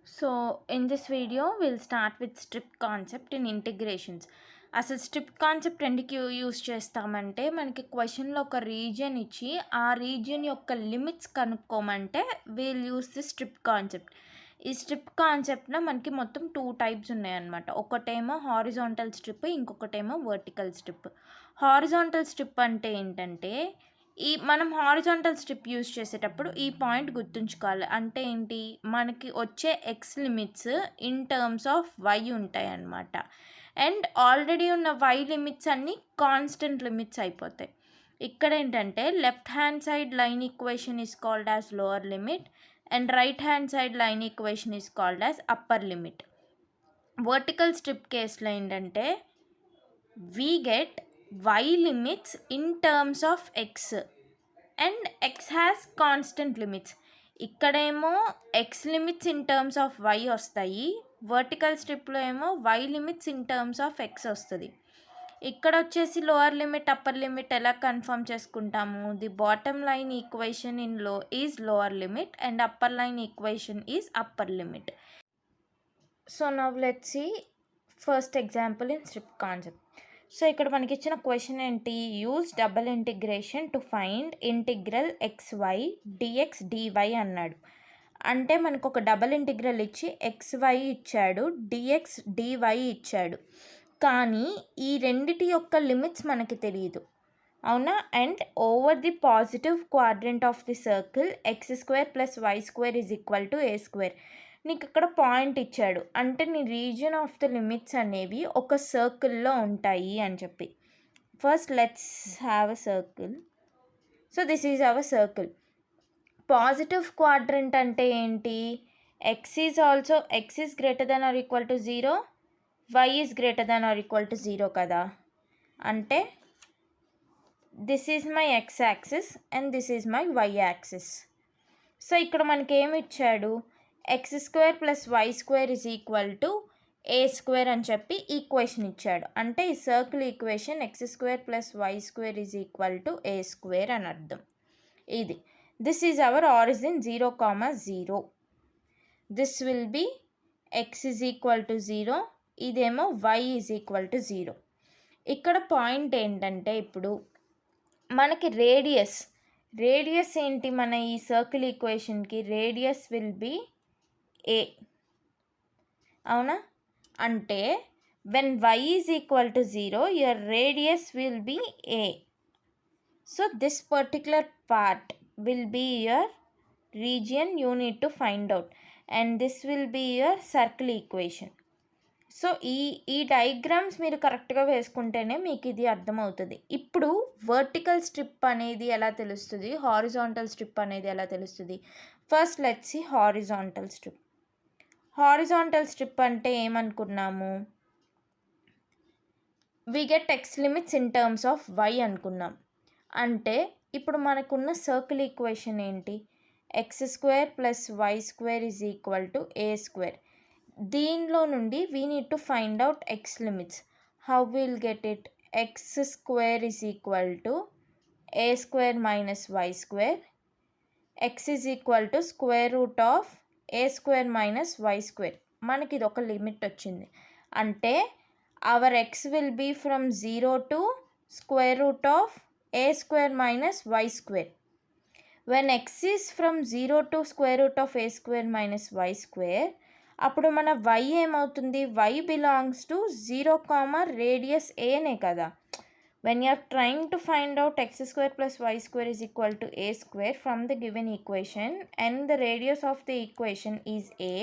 So in this video, we'll start with strip concept in integrations. అసలు strip concept ఎందుకు use చేస్తామంటే మనకి క్వశ్చన్లో ఒక రీజియన్ ఇచ్చి ఆ రీజియన్ యొక్క లిమిట్స్ కనుక్కోమంటే we'll use the strip concept. ఈ స్ట్రిప్ కాన్సెప్ట్లో మనకి మొత్తం 2 టైప్స్ ఉన్నాయన్నమాట. ఒకటేమో హారిజాంటల్ స్ట్రిప్, ఇంకొకటేమో వర్టికల్ స్ట్రిప్. హారిజాంటల్ స్ట్రిప్ అంటే ఏంటంటే మనం హారిజాంటల్ స్ట్రిప్ యూజ్ చేసేటప్పుడు ఈ పాయింట్ గుర్తుంచుకోవాలి. అంటే ఏంటి, మనకి వచ్చే x limits in terms of y ఉంటాయి అన్నమాట. అండ్ ఆల్రెడీ ఉన్న వై లిమిట్స్ అన్నీ కాన్స్టెంట్ లిమిట్స్ అయిపోతాయి. ఇక్కడ ఏంటంటే left hand side line equation is called as lower limit and right hand side line equation is called as upper limit. Vertical strip కేసులో ఏంటంటే we get y limits in terms of x and x has constant limits. ఇక్కడేమో x limits in terms of y వస్తాయి, vertical స్ట్రిప్లో ఏమో y limits in terms of x వస్తుంది. ఇక్కడ వచ్చేసి lower limit upper limit ఎలా కన్ఫర్మ్ చేసుకుంటాము? The bottom line equation in low is lower limit and upper line equation is upper limit. So now let's see first example in strip concept. So ఇక్కడ మనకి ఇచ్చిన question ఏంటి, use double integration to find integral xy dx dy అన్నాడు. అంటే మనకు ఒక double integral ఇచ్చి xy ఇచ్చాడు, dx dy ఇచ్చాడు, కానీ ఈ రెండిటి యొక్క లిమిట్స్ మనకి తెలియదు, అవునా? And over the positive quadrant of the circle x² + y² = a². నీకు ఇక్కడ పాయింట్ ఇచ్చాడు అంటే నీ రీజియన్ ఆఫ్ ద లిమిట్స్ అనేవి ఒక సర్కిల్లో ఉంటాయి అని చెప్పి. First let's have a circle. So this is our circle. Positive quadrant అంటే ఏంటి? x is greater than or equal to 0, y is greater than or equal to 0 కదా. అంటే this is my x axis and this is my y axis. So ఇక్కడ మనకి ఏమి ఇచ్చాడు, x² + y² = a² అని చెప్పి ఈక్వేషన్ ఇచ్చాడు. అంటే ఈ circle equation x² + y² = a² అని అర్థం. ఇది this is hour origin 0, 0. This will be x = 0, ఇదేమో y = 0. ఇక్కడ పాయింట్ ఏంటంటే ఇప్పుడు మనకి రేడియస్ ఏంటి, మన ఈ సర్కిల్ ఈక్వేషన్కి రేడియస్ విల్ బి a, అవునా? అంటే when y = 0 your radius will be a. So this particular part will be your region you need to find out and this will be your circle equation. So ఈ diagrams మీరు కరెక్ట్గా వేసుకుంటేనే మీకు ఇది అర్థమవుతుంది. ఇప్పుడు వర్టికల్ స్ట్రిప్ అనేది ఎలా తెలుస్తుంది, హారిజాంటల్ స్ట్రిప్ అనేది ఎలా తెలుస్తుంది? First let's see horizontal strip. Horizontal strip అంటే ఏమనుకున్నాము, we get x limits in terms of y అనుకున్నాం. అంటే ఇప్పుడు మనకున్న సర్కిల్ ఈక్వేషన్ ఏంటి, x² + y² = a². దీనిలో నుండి we need to find out X limits. How will get it? x² = a² - y², x = a² - మనకి ఇది ఒక లిమిట్ వచ్చింది. అంటే our x will be from 0 to a² - y². When x is from 0 to a² - y², అప్పుడు మన y ఏమవుతుంది, y belongs to 0, radius ఏనే కదా. when you are trying to find out x² + y² = a² from the given equation and the radius of the equation is a,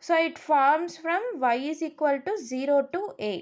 so it forms from y = 0 to a.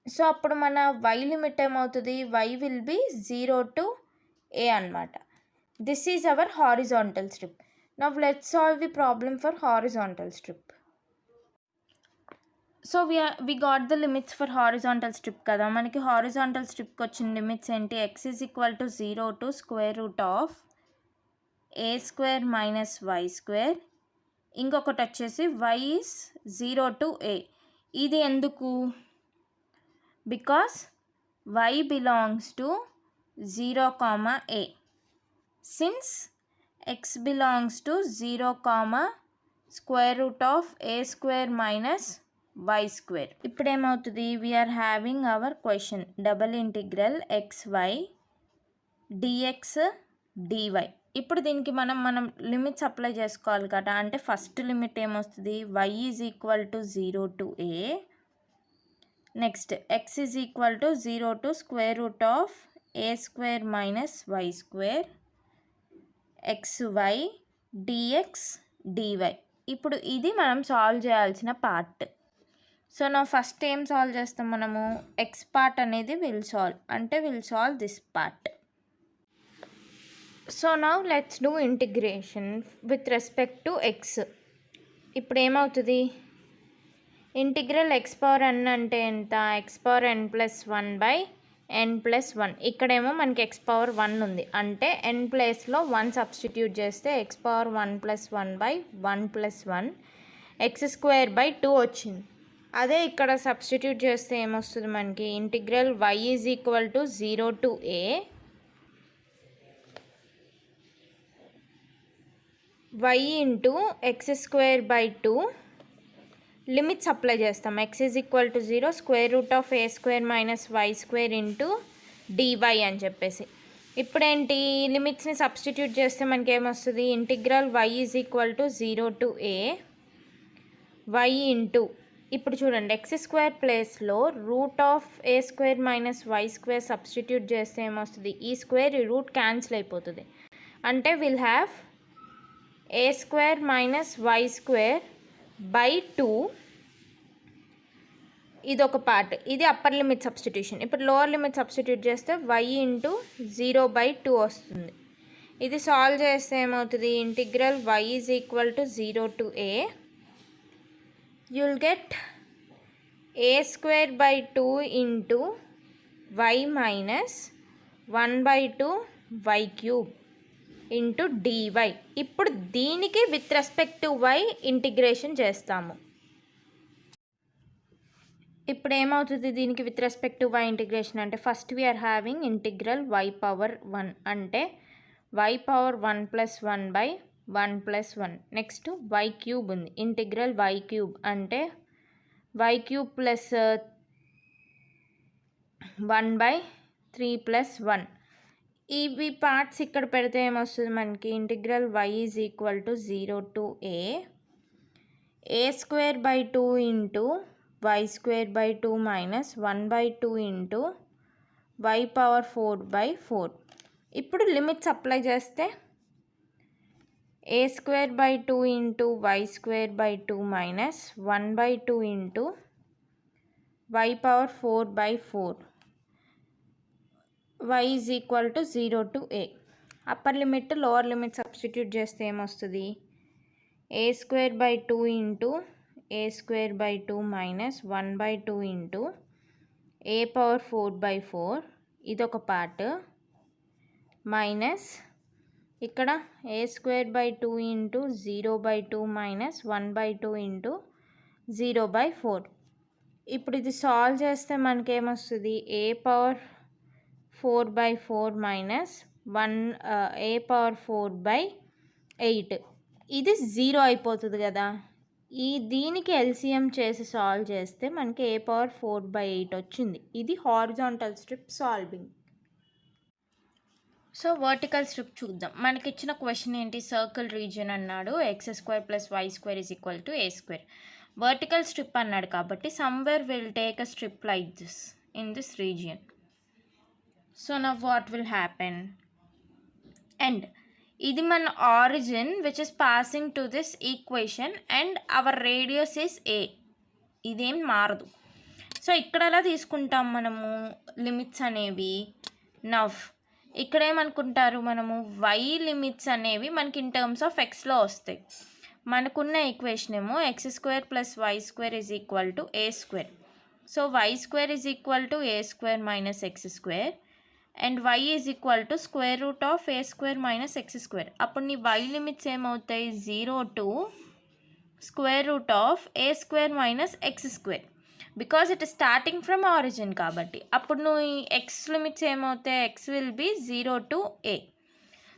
So అప్పుడు మన y limit ఏమవుతుంది, y will be 0 to a అన్నమాట. This is hour horizontal strip. Now let's solve the problem for horizontal strip. So we got the limits for horizontal strip కదా. మనకి horizontal స్ట్రిప్కి వచ్చిన limits ఏంటి, x = 0 to a² - y², ఇంకొకటి వచ్చేసి y is 0 to a. ఇది ఎందుకు, because y belongs to 0, a. Since x belongs to 0, square root of a square minus y square. ఇప్పుడు ఏమవుతుంది, we're having our question double integral xy dx dy. ఇప్పుడు దీనికి మనం limits apply చేసుకోవాలి కదా. అంటే ఫస్ట్ లిమిట్ ఏమొస్తుంది, y is equal to 0 to a, next x is equal to 0 to square root of a square minus y square xy dx dy. ఇప్పుడు ఇది మనం సాల్వ్ చేయాల్సిన పార్ట్. సో నా ఫస్ట్ ఏం సాల్వ్ చేస్తాం మనము, ఎక్స్ పార్ట్ అనేది will solve this part. So now let's do integration with respect to x. ఇప్పుడు ఏమవుతుంది, ఇంటిగ్రల్ ఎక్స్ పవర్ ఎన్ అంటే ఎంత, X power n plus 1 by n plus 1. ఇక్కడేమో మనకి ఎక్స్ పవర్ 1 ఉంది, అంటే n ప్లేస్లో 1 సబ్స్టిట్యూట్ చేస్తే x power 1 plus 1 by 1 plus 1 x square by 2 వచ్చింది. అదే ఇక్కడ సబ్స్టిట్యూట్ చేస్తే ఏమొస్తుంది మనకి, integral y is equal to 0 to a y into x square by 2 limits apply చేస్తాం. X is equal to 0 square root of a square minus y square into dy అని చెప్పేసి. ఇప్పుడేంటి, లిమిట్స్ని సబ్స్టిట్యూట్ చేస్తే మనకి ఏమొస్తుంది, integral y is equal to 0 to a y into, ఇప్పుడు చూడండి ఎక్స్ స్క్వేర్ ప్లేస్లో root of a square minus y square substitute చేస్తే ఏమొస్తుంది, ఈ స్క్వేర్ ఈ రూట్ క్యాన్సిల్ అయిపోతుంది. అంటే will have a square minus y square by 2. ఇది ఒక పార్ట్, ఇది అప్పర్ లిమిట్ సబ్స్టిట్యూషన్. ఇప్పుడు లోవర్ లిమిట్ సబ్స్టిట్యూట్ చేస్తే y ఇంటూ 0 బై 2 వస్తుంది. ఇది సాల్వ్ చేస్తే ఏమవుతుంది, integral y is equal to 0 to a, you'll get a square by 2 into y minus 1 by 2 y cube into dy. ఇప్పుడు దీనికి with respect to y integration చేస్తాము. ఇప్పుడు ఏమవుతుంది, దీనికి with respect to y integration అంటే first we are having integral y power 1 అంటే y power 1 plus 1 by 1 plus 1. Next y cube ఉంది, integral y cube అంటే y cube plus 1 by 3 plus 1. ఇవి parts ఇక్కడ పెడితే ఏమొస్తుంది మనకి, integral y is equal to 0 to a square by 2 into why square by 2 minus 1 by 2 into y power 4 by 4. ఇప్పుడు limits apply చేస్తే a square by 2 into y square by 2 minus 1 by 2 into y power 4 by 4. y is equal to 0 to a. Upper limit lower limit substitute చేస్తే ఏమొస్తుంది, a square by 2 into a square by 2 minus 1 by 2 into a power 4 by 4. ఇదొక part minus ఇక్కడ a square by 2 into 0 by 2 minus 1 by 2 into 0 by 4. ఇప్పుడు ఇది solve చేస్తే మనకేమొస్తుంది, a power 4 by 4 minus 1 a power 4 by 8. ఇది 0 అయిపోతుంది కదా. దీనికి ఎల్సిఎం చేసి సాల్వ్ చేస్తే మనకి ఏ పవర్ 4 బై 8 వచ్చింది. ఇది horizontal strip solving. So vertical strip చూద్దాం. మనకి ఇచ్చిన క్వశ్చన్ ఏంటి, సర్కిల్ రీజియన్ అన్నాడు, x square plus y square is equal to a square. Vertical strip అన్నాడు కాబట్టి somewhere will take a strip like this in this region. So now what will happen, and ఇది మన origin which is passing to this equation and our radius is a. ఇదేం మారదు. So ఇక్కడ ఎలా తీసుకుంటాం మనము లిమిట్స్ అనేవి, నవ్ ఇక్కడ ఏమనుకుంటారు మనము, y లిమిట్స్ అనేవి మనకి ఇన్ టర్మ్స్ ఆఫ్ ఎక్స్లో వస్తాయి. మనకున్న ఈక్వేషన్ ఏమో x square plus y square is equal to a square. So y square is equal to a square minus x square and y is equal to square root of a square minus x square. అప్పుడు నీ y limits ఏమవుతాయి, 0 to square root of a square minus x square. Because it is starting from origin కాబట్టి. అప్పుడు నువ్వు ఈ x limits ఏమవుతాయి, x will be 0 to A.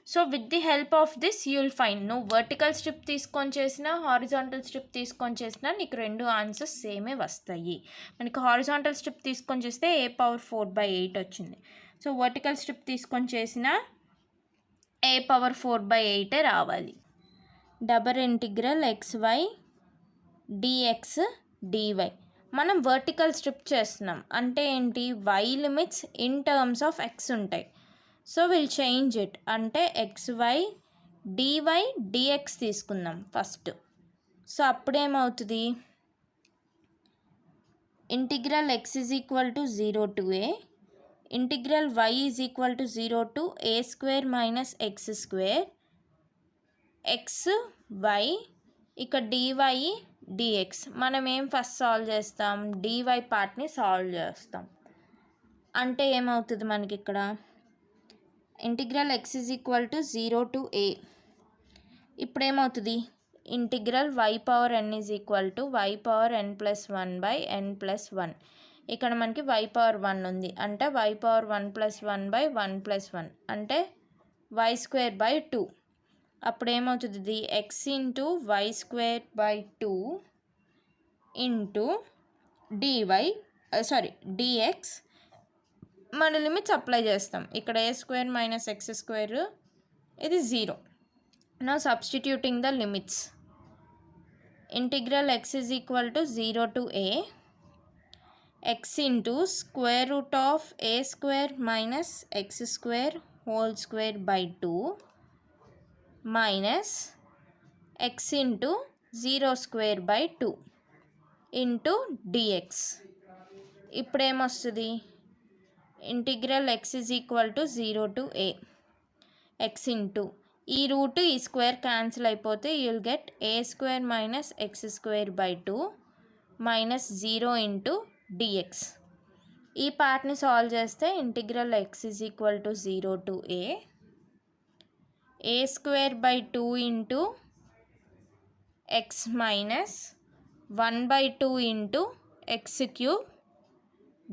So with the help of this you will find. నువ్వు vertical strip తీసుకొని చేసినా horizontal strip తీసుకొని చేసినా నీకు 2 ఆన్సర్స్ సేమే వస్తాయి. మనకి హారిజాంటల్ స్ట్రిప్ తీసుకొని చేస్తే a⁴/8 వచ్చింది. సో వర్టికల్ స్ట్రిప్ తీసుకొని చేసిన a⁴/8 రావాలి. Double integral xy dx dy. మనం వర్టికల్ స్ట్రిప్ చేస్తున్నాం అంటే ఏంటి, y limits in terms of x ఉంటాయి. సో విల్ చేంజ్ ఇట్ అంటే xy dy dx తీసుకుందాం ఫస్ట్. సో అప్పుడేమవుతుంది, integral x = 0 to a, integral y = 0 to a² - x², xy ఇక dy dx. మనం ఏం ఫస్ట్ సాల్వ్ చేస్తాం, dy పార్ట్ని సాల్వ్ చేస్తాం. అంటే ఏమవుతుంది మనకి ఇక్కడ, ఇంటిగ్రల్ x = 0 to a. ఇప్పుడు ఏమవుతుంది, ఇంటిగ్రల్ y⁴n = y⁴n+1/n+1. ఇక్కడ మనకి y⁴1 ఉంది అంటే y⁴1+1/1+1 అంటే y²/2. అప్పుడు ఏమవుతుంది, x × y²/2 ఇంటూ dx. మన లిమిట్స్ అప్లై చేస్తాం. ఇక్కడ a² - x² ఇది 0. Now substituting the limits, integral x = 0 to a, x × √a² - x²² minus x × 0² into dx. ఇప్పుడు ఏమొస్తుంది, integral x = 0 to a, x into ఈ రూట్ ఈ స్క్వేర్ క్యాన్సిల్ అయిపోతే you will get a² - x²/2 minus 0 into dx. ఈ పార్ట్ని solve చేస్తే integral x = 0 to a, a²/2 into x minus 1/2 into x³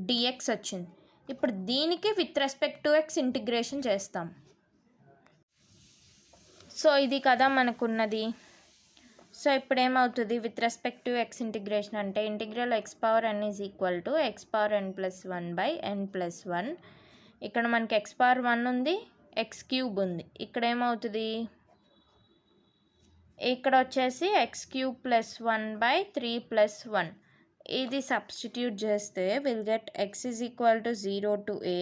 dx వచ్చింది. ఇప్పుడు దీనికి with respect to x integration చేస్తాం. సో ఇది కదా మనకున్నది. సో ఇప్పుడు ఏమవుతుంది, with respect to x integration అంటే ఇంటిగ్రల్ x⁴n = x⁴n+1/n+1. ఇక్కడ మనకి x⁴1 ఉంది, x³ ఉంది. ఇక్కడ ఏమవుతుంది, ఇక్కడ వచ్చేసి x³ +1/3+1. ఇది సబ్స్టిట్యూట్ చేస్తే will get x = 0 to a,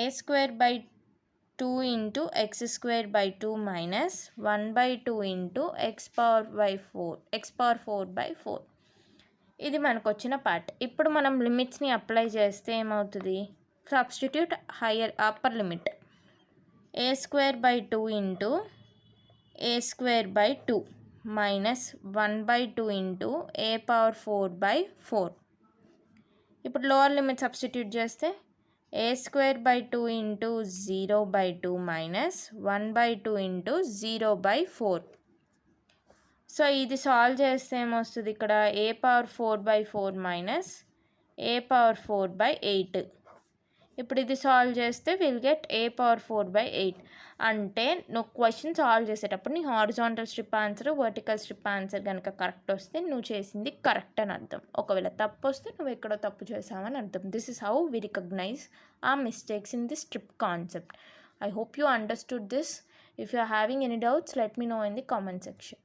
a²/2 into x²/2 minus 1/2 into x⁴/4. ఇది మనకు వచ్చిన పార్ట్. ఇప్పుడు మనం లిమిట్స్ని అప్లై చేస్తే ఏమవుతుంది, substitute upper limit a²/2 into a²/2 minus 1/2 into a⁴/4. ఇప్పుడు లోవర్ లిమిట్ సబ్స్టిట్యూట్ చేస్తే a²/2 into 0/2 minus 1/2 into 0/4. So ఇది సాల్వ్ చేస్తే ఏమొస్తుంది, ఇక్కడ a⁴/4 మైనస్ a⁴/8. ఇప్పుడు ఇది సాల్వ్ చేస్తే విల్ గెట్ a⁴/8. అంటే నువ్వు క్వశ్చన్ సాల్వ్ చేసేటప్పుడు నీ horizontal strip answer, vertical strip answer కనుక కరెక్ట్ వస్తే నువ్వు చేసింది కరెక్ట్ అని అర్థం. ఒకవేళ తప్పు వస్తే నువ్వు ఎక్కడో తప్పు చేసావని అర్థం. This is how we recognize our mistakes in the strip concept. I hope you understood this. If you are having any doubts, let me know in the comment section.